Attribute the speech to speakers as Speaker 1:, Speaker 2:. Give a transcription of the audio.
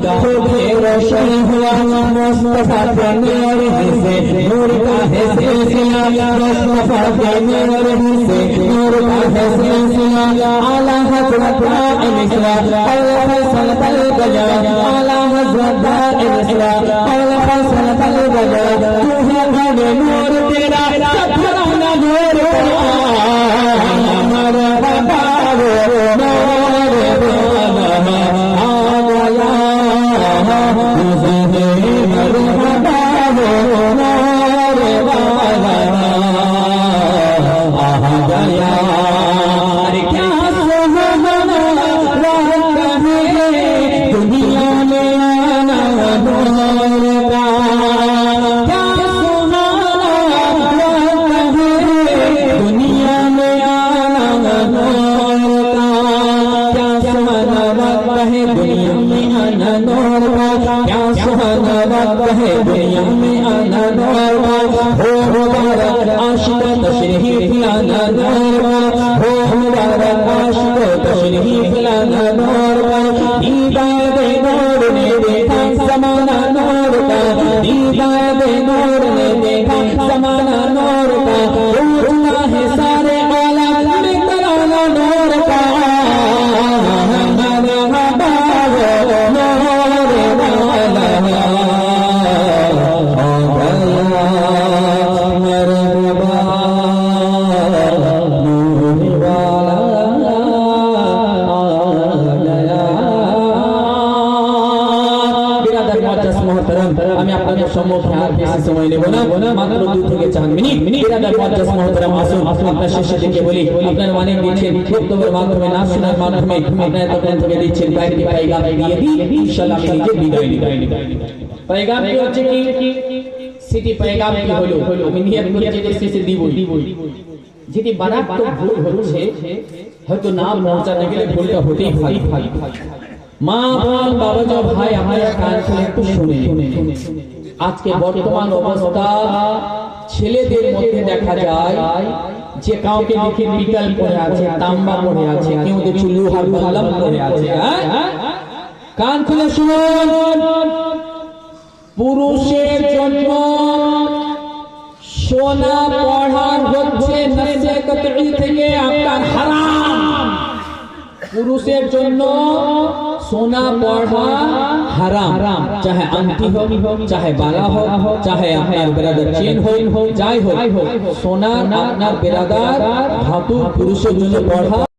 Speaker 1: खुद रोशन हुआ मुस्तफा के नूर से नूर का है सिलसिला मुस्तफा के नूर से नूर का है सिलसिला आला हज़रत इस्रा अल फैसल तल गजा आला हज़रत इस्रा अल फैसल तल गजा तू है घर नूर तेरा सफराना नूर हमारा बाबा दुनिया में आना हो मुबारक आशिक तशरीफ लाना हो मुबारक आशिक तशरीफ लाना दीदार नूर ने देखा समाना नूर का दीदार नूर ने देखा समाना नूर का उठना है सारे आलम में कराना नूर का আমি আপনাদের সম্মুখে আর বেশি সময় নেব না মাত্র 2 থেকে 4 মিনিট বিরাদার মুআজ্জাজ মুহতারাম আসুন আপনার শেষে থেকে বলি আপনার মানে দিচ্ছেন বক্তব্যের মাধ্যমে নাম শোনার মাধ্যমে আপনারা তখন থেকে দিচ্ছেন বাইরে পায়গাম দিয়ে দিই ইনশাআল্লাহ আমি নিজে বিদায় নিই পায়গাম কি হচ্ছে কি সিটি পায়গাম কি হলো আমি নিয়ত করেছি যে শেষে দিবই যেটি মারাত্মক ভুল হচ্ছে হয়তো নাম পৌঁছাতে গেলে ভুলটা হতেই পারে মা বোন বাবা যা ভাই আমরা কান খুলে একটু শুনে আজকে বর্তমান অবস্থা ছেলেদের মধ্যে দেখা যায় যে কাউকে দেখে বিকাল পড়ে আছে তাম্বা পড়ে আছে কেউ দেখি লোহার কলম পড়ে আছে কান খুলে শুনুন পুরুষের জন্য সোনা পড়ার হচ্ছে নসে কতই থেকে আপনার হারাম পুরুষের জন্য सोना पढ़ा हराम चाहे अंगठी हो चाहे बाला हो चाहे अपना बिरादर चेन हो जाए हो सोना अपना बिरादर धातु पुरुषों जন্য पढ़ा